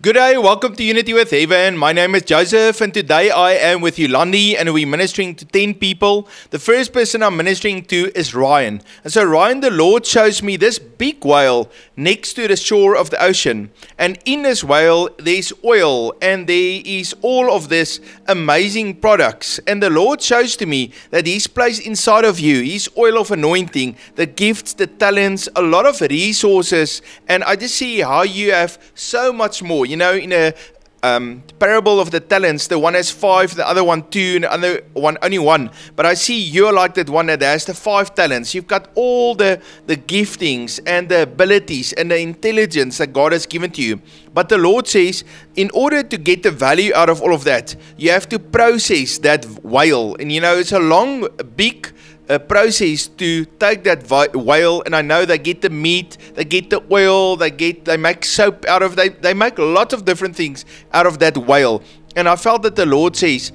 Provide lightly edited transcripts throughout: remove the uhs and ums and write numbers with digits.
Good day, welcome to Unity with Heaven. My name is Joseph and today I am with Yolandi and we're ministering to 10 people. The first person I'm ministering to is Ryan. And so Ryan, the Lord shows me this big whale next to the shore of the ocean. And in this whale there's oil and there is all of this amazing products. And the Lord shows to me that He's placed inside of you His oil of anointing, the gifts, the talents, a lot of resources. And I just see how you have so much more. You know, in a parable of the talents, the one has 5, the other one 2, and the other one only 1. But I see you're like that one that has the 5 talents. You've got all the giftings and the abilities and the intelligence that God has given to you. But the Lord says, in order to get the value out of all of that, you have to process that whale. And you know, it's a long, big process to take that whale, and I know they get the meat, they get the oil, they make soap out of they make a lot of different things out of that whale. And I felt that the Lord says,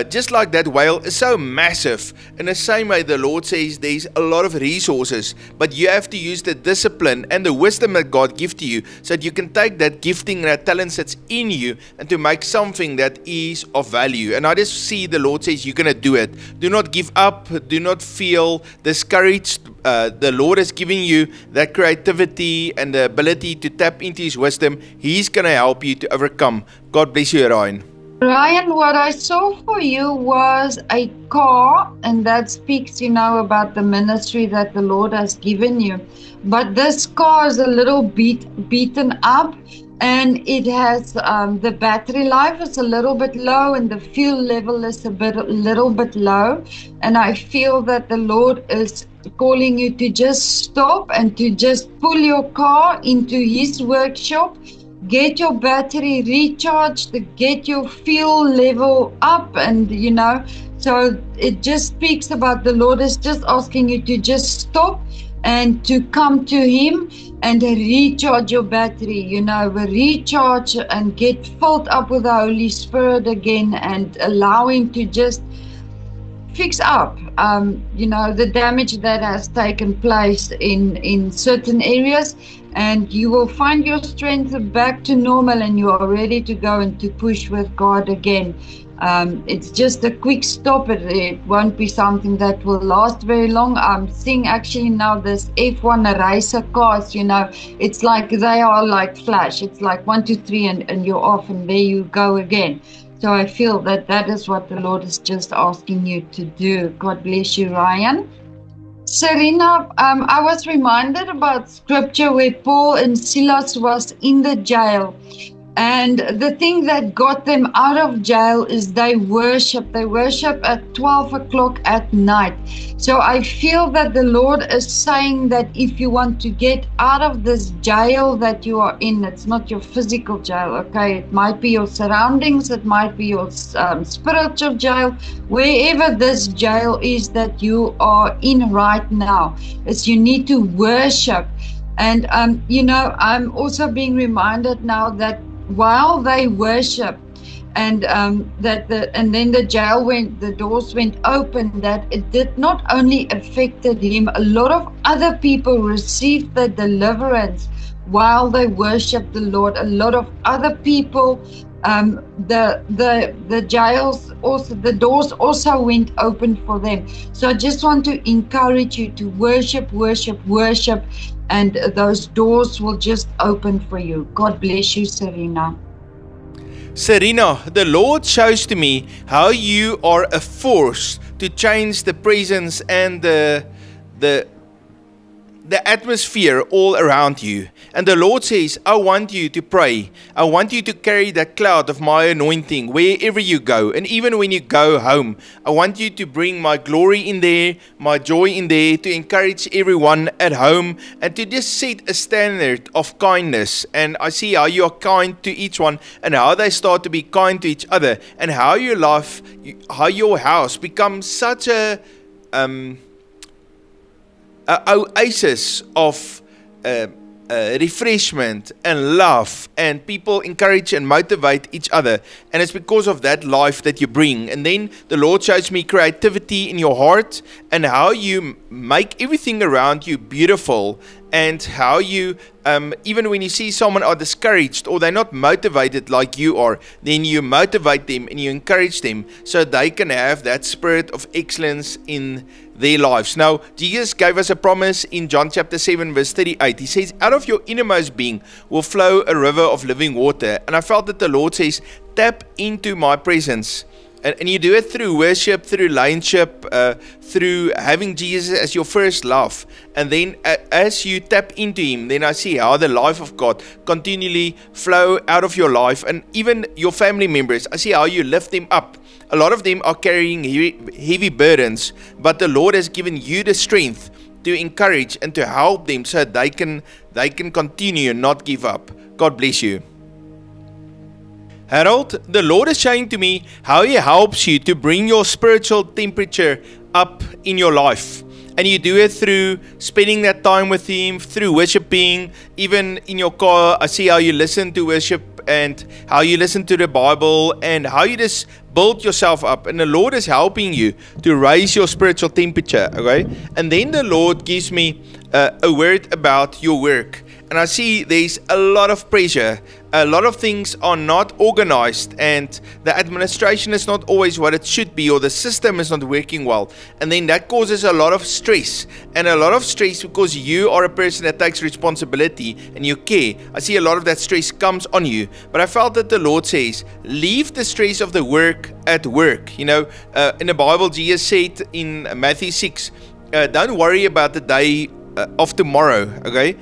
just like that whale is so massive, in the same way the Lord says there's a lot of resources, but you have to use the discipline and the wisdom that God gives to you so that you can take that gifting and that talent that's in you and to make something that is of value. And I just see the Lord says you're going to do it. Do not give up. Do not feel discouraged. The Lord has given you that creativity and the ability to tap into His wisdom. He's going to help you to overcome. God bless you, Ryan. Ryan, what I saw for you was a car, and that speaks, about the ministry that the Lord has given you. But this car is a little beaten up, and it has the battery life is a little bit low, and the fuel level is a little bit low. And I feel that the Lord is calling you to just stop and to just pull your car into His workshop. Get your battery recharged, get your fuel level up, and so it just speaks about the Lord is just asking you to just stop and to come to Him and recharge your battery, recharge and get filled up with the Holy Spirit again and allow Him to just fix up the damage that has taken place in certain areas, and you will find your strength back to normal and you are ready to go and to push with God again. It's just a quick stop. It won't be something that will last very long. I'm seeing actually now this F1 racer cars, it's like they are like flash. It's like 1, 2, 3 and you're off and there you go again. So I feel that is what the Lord is just asking you to do. God bless you, Ryan. Serena, I was reminded about scripture where Paul and Silas was in the jail. And the thing that got them out of jail is they worship. They worship at 12 o'clock at night. So I feel that the Lord is saying that if you want to get out of this jail that you are in, it's not your physical jail, okay? It might be your surroundings. It might be your spiritual jail. Wherever this jail is that you are in right now, is you need to worship. And, I'm also being reminded now that while they worship and then the doors went open, that it did not only affected him, a lot of other people received the deliverance while they worshiped the Lord. A lot of other people, the jails also, the doors also went open for them. So I just want to encourage you to worship, and those doors will just open for you. God bless you, Serena. Serena, the Lord shows to me how you are a force to change the presence and the atmosphere all around you. And the Lord says, I want you to pray. I want you to carry that cloud of my anointing wherever you go. And even when you go home, I want you to bring my glory in there, my joy in there, to encourage everyone at home and to just set a standard of kindness. And I see how you are kind to each one and how they start to be kind to each other, and how your life, how your house becomes such a oasis of refreshment and love, and people encourage and motivate each other, and it's because of that life that you bring. And then the Lord shows me creativity in your heart and how you make everything around you beautiful and how you, even when you see someone are discouraged or they're not motivated like you are, then you motivate them and you encourage them so they can have that spirit of excellence in their lives. Now, Jesus gave us a promise in John chapter 7 verse 38. He says, out of your innermost being will flow a river of living water. And I felt that the Lord says, tap into my presence. And you do it through worship, through lionship, through having Jesus as your first love. And then as you tap into Him, then I see how the life of God continually flow out of your life. And even your family members, I see how you lift them up. A lot of them are carrying heavy burdens, but the Lord has given you the strength to encourage and to help them so they can continue and not give up. God bless you. Harold, the Lord is showing to me how He helps you to bring your spiritual temperature up in your life. And you do it through spending that time with Him, through worshiping, even in your car. I see how you listen to worship and how you listen to the Bible and how you just build yourself up. And the Lord is helping you to raise your spiritual temperature, okay? And then the Lord gives me a word about your work. And I see there's a lot of pressure. A lot of things are not organized and the administration is not always what it should be, or the system is not working well. And then that causes a lot of stress, and a lot of stress because you are a person that takes responsibility and you care. I see a lot of that stress comes on you. But I felt that the Lord says, leave the stress of the work at work. You know, in the Bible, Jesus said in Matthew 6, don't worry about the day of tomorrow, okay?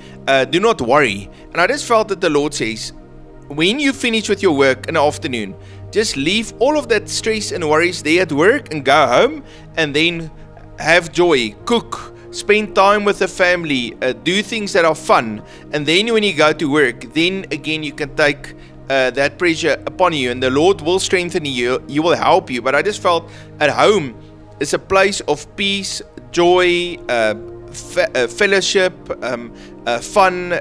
Do not worry. And I just felt that the Lord says, when you finish with your work in the afternoon, just leave all of that stress and worries there at work and go home, and then have joy, cook, spend time with the family, do things that are fun. And then when you go to work, then again you can take that pressure upon you, and the Lord will strengthen you, He will help you. But I just felt at home is a place of peace, joy, fellowship, fun,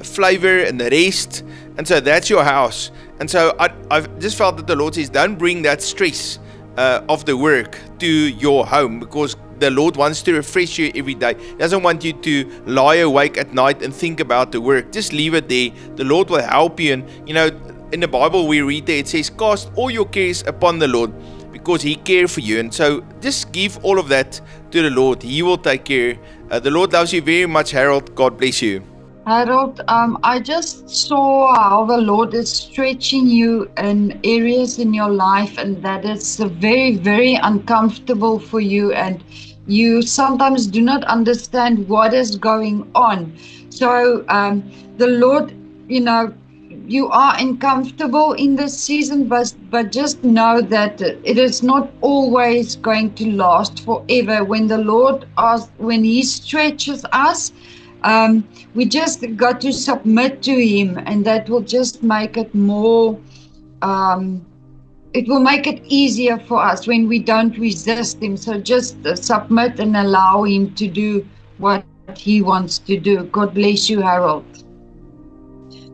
flavor, and the rest. And so that's your house. And so I've just felt that the Lord says, don't bring that stress of the work to your home, because the Lord wants to refresh you every day. He doesn't want you to lie awake at night and think about the work. Just leave it there. The Lord will help you. And you know, in the Bible we read there, it says, cast all your cares upon the Lord, because He cares for you. And so just give all of that to the Lord. He will take care. The Lord loves you very much, Harold. God bless you. Harold, I just saw how the Lord is stretching you in areas in your life, and that it's very, very uncomfortable for you, and you sometimes do not understand what is going on. So the Lord, you know, you are uncomfortable in this season, but just know that it is not always going to last forever. When the Lord when He stretches us, we just got to submit to Him, and that will just make it more, it will make it easier for us when we don't resist Him. So just submit and allow Him to do what He wants to do. God bless you, Harold.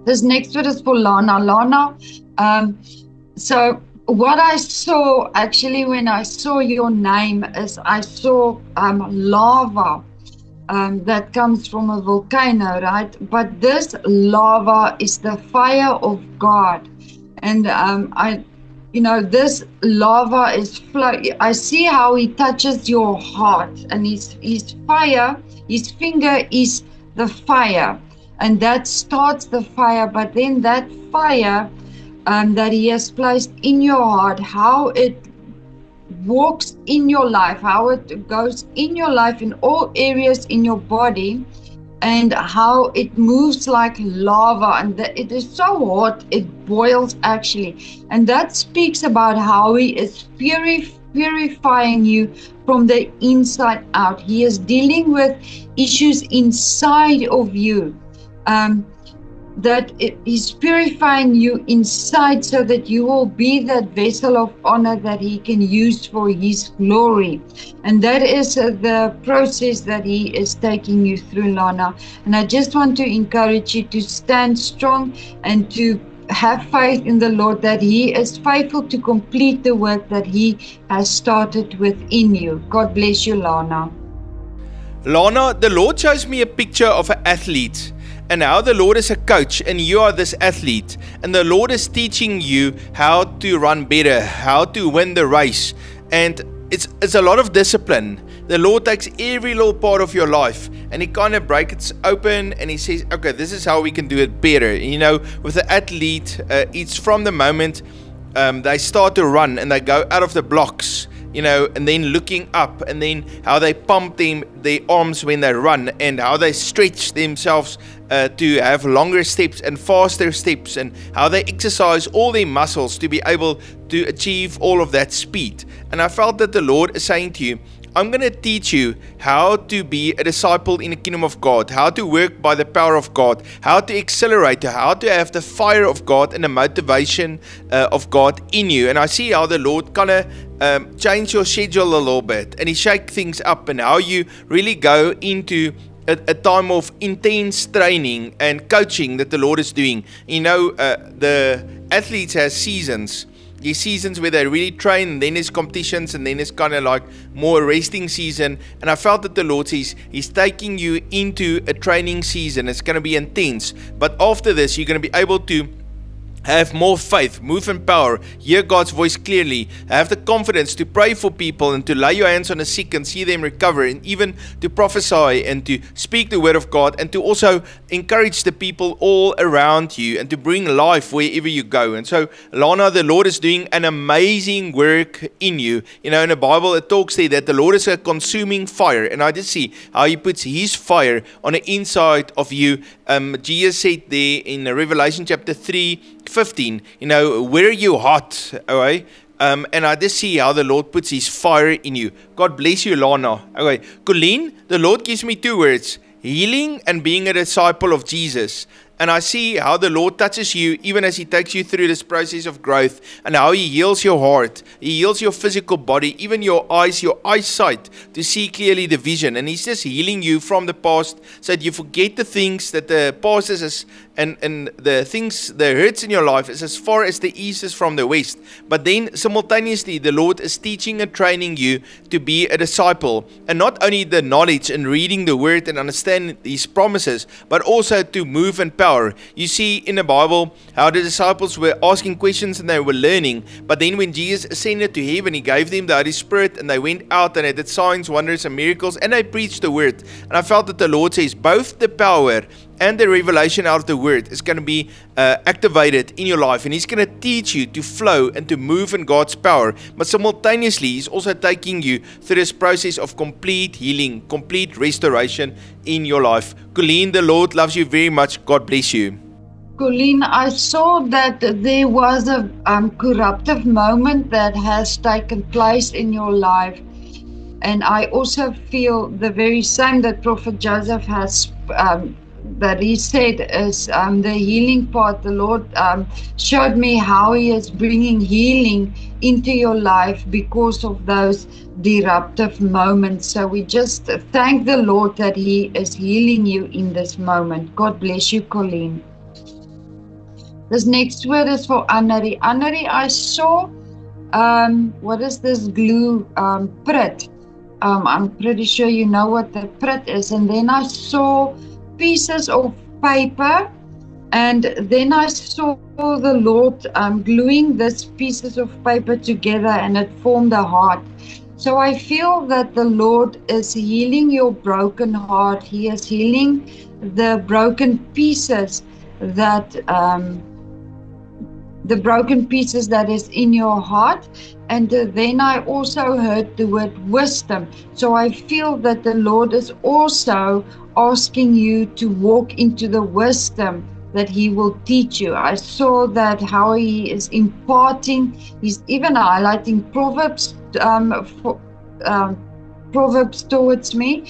This next one is for Lana. Lana, so what I saw actually when I saw your name is I saw lava. That comes from a volcano, right? But this lava is the fire of God, and this lava is I see how He touches your heart, and His fire, His finger is the fire, and that starts the fire. But then that fire that He has placed in your heart, how it walks in your life, how it goes in your life in all areas in your body, and how it moves like lava, and it is so hot it boils actually. And that speaks about how He is purifying you from the inside out. He is dealing with issues inside of you, that He's purifying you inside, so that you will be that vessel of honor that He can use for His glory. And that is the process that He is taking you through, Lana. And I just want to encourage you to stand strong and to have faith in the Lord, that He is faithful to complete the work that He has started within you. God bless you, Lana. Lana, the Lord shows me a picture of an athlete and how the Lord is a coach and you are this athlete and the Lord is teaching you how to run better, how to win the race, and it's a lot of discipline. The Lord takes every little part of your life and He kind of breaks it open and He says, okay, this is how we can do it better. You know, with the athlete, it's from the moment they start to run and they go out of the blocks, you know, and then looking up, and then how they pump their arms when they run, and how they stretch themselves to have longer steps and faster steps, and how they exercise all their muscles to be able to achieve all of that speed. And I felt that the Lord is saying to you, I'm going to teach you how to be a disciple in the kingdom of God, how to work by the power of God, how to accelerate, how to have the fire of God and the motivation of God in you. And I see how the Lord kind of change your schedule a little bit, and He shake things up, and how you really go into a time of intense training and coaching that the Lord is doing. You know, the athletes have seasons. There's seasons where they really train, and then there's competitions, and then it's kind of like more resting season. And I felt that the Lord says He's taking you into a training season. It's going to be intense, but after this you're going to be able to have more faith, move in power, hear God's voice clearly, have the confidence to pray for people and to lay your hands on the sick and see them recover, and even to prophesy and to speak the word of God, and to also encourage the people all around you and to bring life wherever you go. And so, Lana, the Lord is doing an amazing work in you. You know, in the Bible it talks there that the Lord is a consuming fire, and I just see how He puts His fire on the inside of you. Jesus said there in Revelation chapter 3:15, you know, where are you hot? Okay. And I just see how the Lord puts His fire in you. God bless you, Lana. Okay. Colleen, the Lord gives me two words: healing and being a disciple of Jesus. And I see how the Lord touches you even as He takes you through this process of growth, and how He heals your heart, He heals your physical body, even your eyes, your eyesight, to see clearly the vision. And He's just healing you from the past so that you forget the things that the past is, and the things, the hurts in your life is as far as the east is from the west. But then simultaneously the Lord is teaching and training you to be a disciple, and not only the knowledge and reading the word and understand His promises, but also to move in power. You see in the Bible how the disciples were asking questions and they were learning, but then when Jesus ascended to heaven, He gave them the Holy Spirit, and they went out and they did signs, wonders and miracles, and they preached the word. And I felt that the Lord says both the power and the revelation out of the word is going to be activated in your life, and He's going to teach you to flow and to move in God's power. But simultaneously He's also taking you through this process of complete healing, complete restoration in your life. Colleen, the Lord loves you very much. God bless you. Colleen, I saw that there was a corruptive moment that has taken place in your life, and I also feel the very same that Prophet Joseph has that he said is the healing part. The Lord showed me how He is bringing healing into your life because of those disruptive moments. So we just thank the Lord that He is healing you in this moment. God bless you, Colleen. This next word is for Annery. Annery, I saw what is this glue Prit. I'm pretty sure you know what the Prit is. And then I saw pieces of paper, and then I saw the Lord gluing these pieces of paper together, and it formed a heart. So I feel that the Lord is healing your broken heart. He is healing the broken pieces that is in your heart. And then I also heard the word wisdom. So I feel that the Lord is also asking you to walk into the wisdom that He will teach you. I saw that how He is imparting, He's even highlighting Proverbs Proverbs towards me.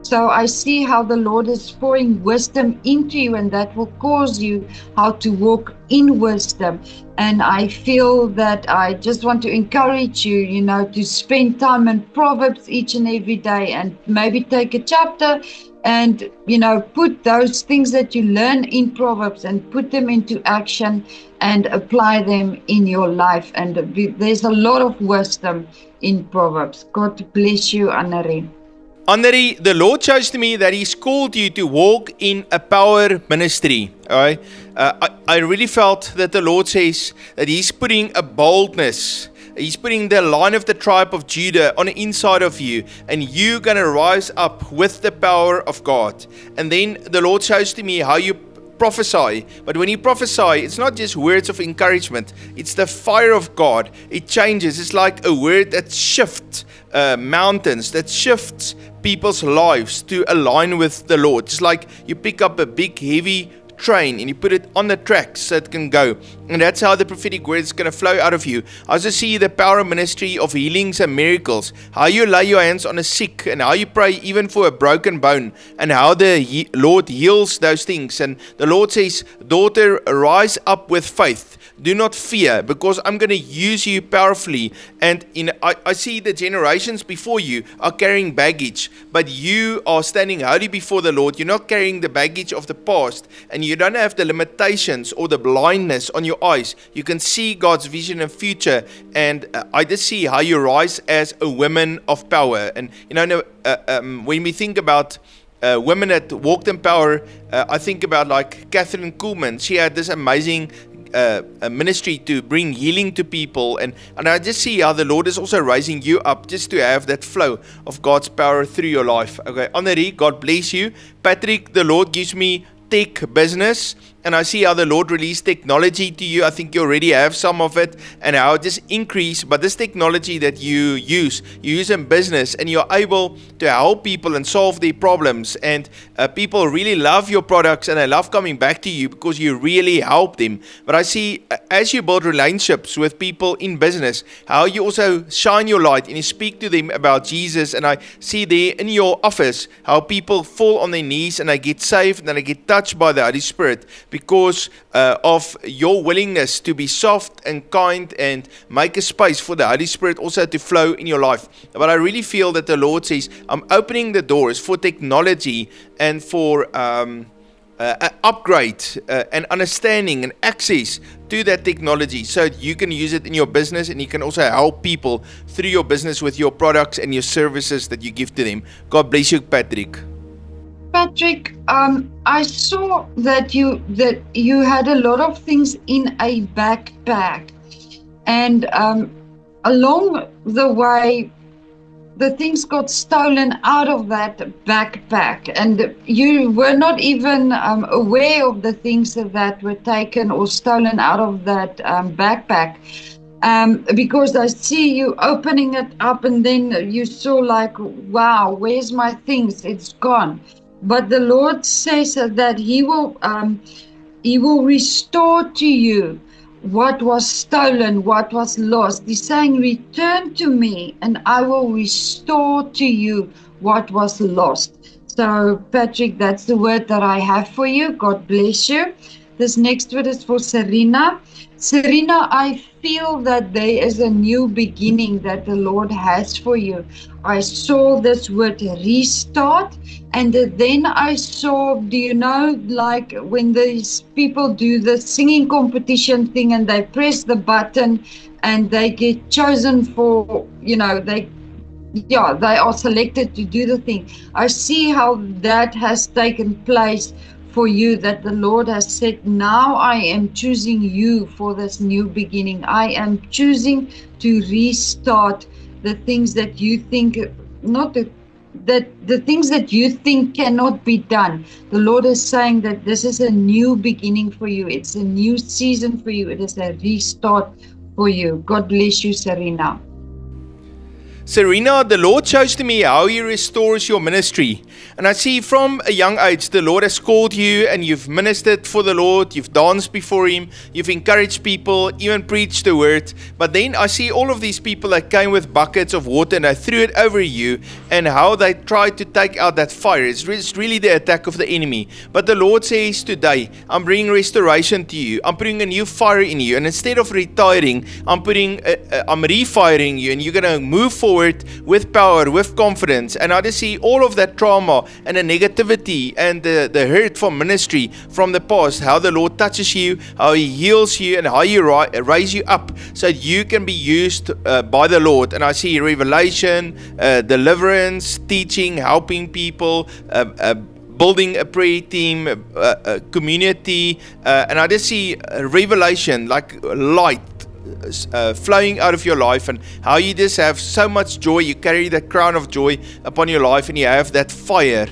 So I see how the Lord is pouring wisdom into you, and that will cause you how to walk in wisdom. And I feel that I just want to encourage you, you know, to spend time in Proverbs each and every day, and maybe take a chapter and, you know, put those things that you learn in Proverbs and put them into action and apply them in your life. And there's a lot of wisdom in Proverbs. God bless you, Annery. Annelie, the Lord shows to me that He's called you to walk in a power ministry. All right? I really felt that the Lord says that He's putting a boldness. He's putting the Lion of the tribe of Judah on the inside of you, and you're going to rise up with the power of God. And then the Lord shows to me how you prophesy. But when you prophesy, it's not just words of encouragement. It's the fire of God. It changes. It's like a word that shifts mountains, that shifts people's lives to align with the Lord. It's like you pick up a big heavy train and you put it on the tracks so it can go, and that's how the prophetic word is going to flow out of you. I also see the power ministry of healings and miracles, how you lay your hands on a sick and how you pray even for a broken bone, and how the Lord heals those things. And the Lord says, daughter, rise up with faith. Do not fear, because I'm going to use you powerfully. And I see the generations before you are carrying baggage, but you are standing holy before the Lord. You're not carrying the baggage of the past, and you don't have the limitations or the blindness on your eyes. You can see God's vision and future. And I just see how you rise as a woman of power. And when we think about women that walked in power, I think about like Catherine Kuhlman. She had this amazing a ministry to bring healing to people, and I just see how the Lord is also raising you up just to have that flow of God's power through your life. Okay, Annelie, God bless you. Patrick, the Lord gives me tech business, and I see how the Lord released technology to you. I think you already have some of it, and how it just increase. But this technology that you use in business, and you're able to help people and solve their problems, and people really love your products, and they love coming back to you because you really help them. But I see as you build relationships with people in business, how you also shine your light and you speak to them about Jesus. And I see there in your office how people fall on their knees and they get saved and they get touched by the Holy Spirit, because of your willingness to be soft and kind and make a space for the Holy Spirit also to flow in your life. But I really feel that the Lord says, I'm opening the doors for technology and for upgrade and understanding and access to that technology, so you can use it in your business, and you can also help people through your business with your products and your services that you give to them. God bless you, Patrick. Patrick, I saw that you had a lot of things in a backpack, and along the way, the things got stolen out of that backpack, and you were not even aware of the things that were taken or stolen out of that backpack. Because I see you opening it up, and then you saw like, wow, where's my things? It's gone. But the Lord says that He will restore to you what was stolen, what was lost. He's saying, return to me and I will restore to you what was lost. So, Patrick, that's the word that I have for you. God bless you. This next word is for Serena. Serena, I feel that there is a new beginning that the Lord has for you. I saw this word restart, and then I saw, do you know, like when these people do the singing competition thing and they press the button and they get chosen for, they are selected to do the thing. I see how that has taken place for you, that the Lord has said, now I am choosing you for this new beginning. I am choosing to restart the things that you think, the things that you think cannot be done. The Lord is saying that this is a new beginning for you. It's a new season for you. It is a restart for you. God bless you, Serena. Serena, the Lord shows to me how He restores your ministry. And I see from a young age, the Lord has called you and you've ministered for the Lord, you've danced before Him, you've encouraged people, even preached the word. But then I see all of these people that came with buckets of water and they threw it over you, and how they tried to take out that fire. It's really the attack of the enemy. But the Lord says today, I'm bringing restoration to you. I'm putting a new fire in you. And instead of retiring, I'm refiring you, and you're going to move forward sword with power, with confidence. And I just see all of that trauma and the negativity and the hurt from ministry from the past, how the Lord touches you, how He heals you, and how He raise you up so you can be used by the Lord. And I see revelation, deliverance, teaching, helping people, building a prayer team, a community, and I just see revelation, like light flowing out of your life, and how you just have so much joy. You carry the crown of joy upon your life, and you have that fire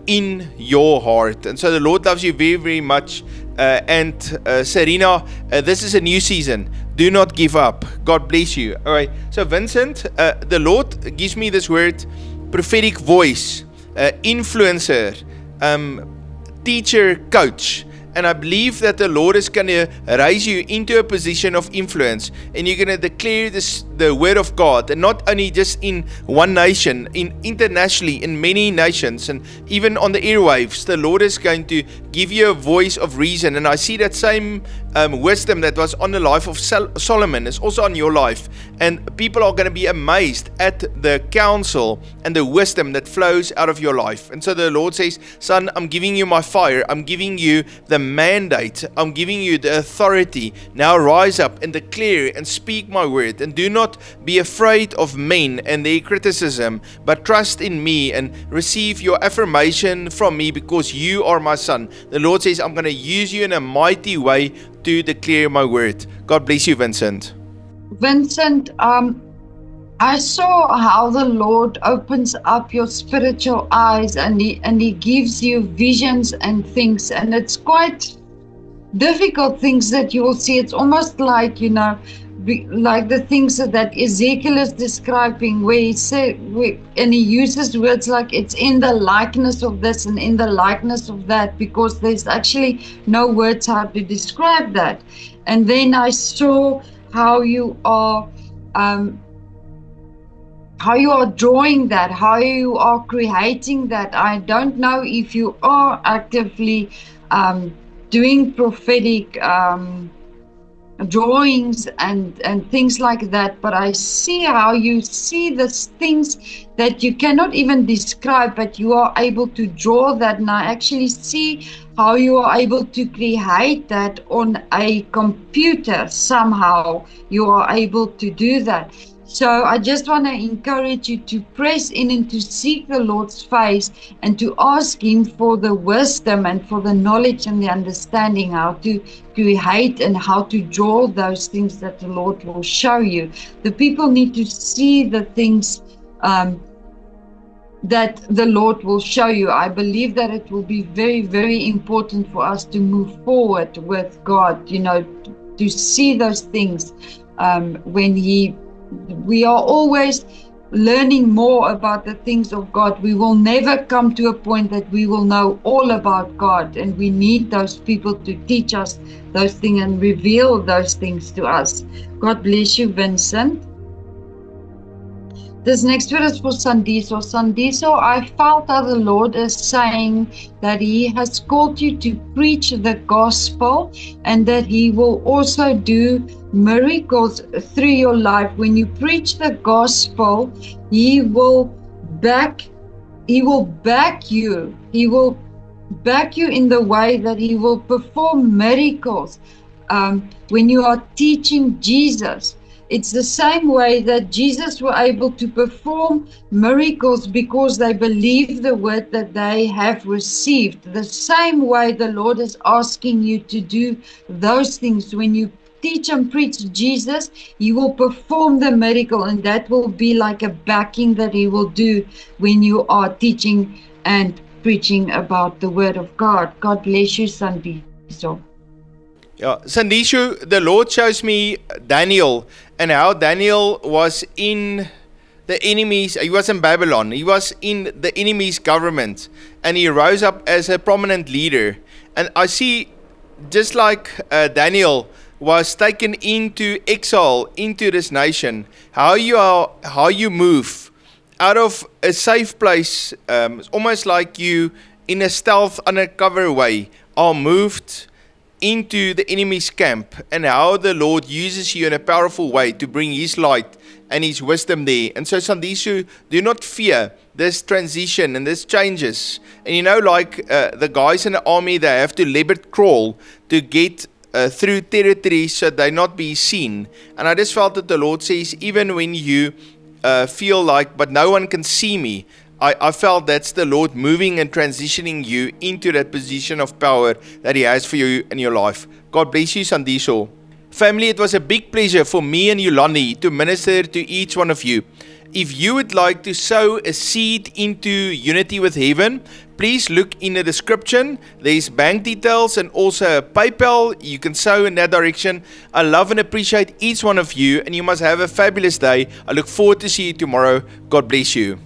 in your heart. And so the Lord loves you very, very much. And Serena, this is a new season. Do not give up. God bless you. All right. So Vincent, the Lord gives me this word, prophetic voice, influencer, teacher, coach. And I believe that the Lord is going to raise you into a position of influence, and you're going to declare the word of God, and not only just in one nation, internationally in many nations, and even on the airwaves. The Lord is going to give you a voice of reason. And I see that same wisdom that was on the life of Solomon is also on your life, and people are going to be amazed at the counsel and the wisdom that flows out of your life. And so the Lord says, son, I'm giving you my fire, I'm giving you the mandate, I'm giving you the authority. Now rise up and declare and speak my word, and do not be afraid of men and their criticism, but trust in me and receive your affirmation from me, because you are my son. The Lord says, I'm going to use you in a mighty way to declare my word. God bless you, Vincent. Vincent, I saw how the Lord opens up your spiritual eyes, and he gives you visions and things, and it's quite difficult things that you will see. It's almost like, like the things that Ezekiel is describing, where he said, and he uses words like it's in the likeness of this and in the likeness of that, because there's actually no words how to describe that. And then I saw how you are drawing that, how you are creating that. I don't know if you are actively doing prophetic drawings and things like that, but I see how you see the things that you cannot even describe, but you are able to draw that. And I actually see how you are able to create that on a computer. Somehow you are able to do that. So I just want to encourage you to press in and to seek the Lord's face, and to ask Him for the wisdom and for the knowledge and the understanding how to create and how to draw those things that the Lord will show you. The people need to see the things that the Lord will show you. I believe that it will be very, very important for us to move forward with God, to see those things when we are always learning more about the things of God. We will never come to a point that we will know all about God, and we need those people to teach us those things and reveal those things to us. God bless you, Vincent. This next word is for Sandiso. Sandiso, I felt that the Lord is saying that He has called you to preach the gospel, and that He will also do miracles through your life. When you preach the gospel, He will back you. He will back you in the way that He will perform miracles. When you are teaching Jesus, it's the same way that Jesus were able to perform miracles because they believe the word that they have received. The same way the Lord is asking you to do those things. When you teach and preach Jesus, He will perform the miracle, and that will be like a backing that He will do when you are teaching and preaching about the word of God. God bless you, Sandiso. Yeah, Sandishu, the Lord shows me Daniel, and how Daniel was in the enemies, he was in Babylon, he was in the enemy's government, and he rose up as a prominent leader. And I see, just like Daniel was taken into exile into this nation, how you move out of a safe place, almost like you in a stealth undercover way, are moved into the enemy's camp, and how the Lord uses you in a powerful way to bring His light and His wisdom there. And so Sandishu, do not fear this transition and this changes. And you know, like the guys in the army, they have to leopard crawl to get through territory so they not be seen. And I just felt that the Lord says, even when you feel like, but no one can see me, I felt that's the Lord moving and transitioning you into that position of power that He has for you in your life. God bless you, Sandiso. Family, it was a big pleasure for me and Yolandi to minister to each one of you. If you would like to sow a seed into Unity with Heaven, please look in the description. There's bank details and also PayPal. You can sow in that direction. I love and appreciate each one of you, and you must have a fabulous day. I look forward to see you tomorrow. God bless you.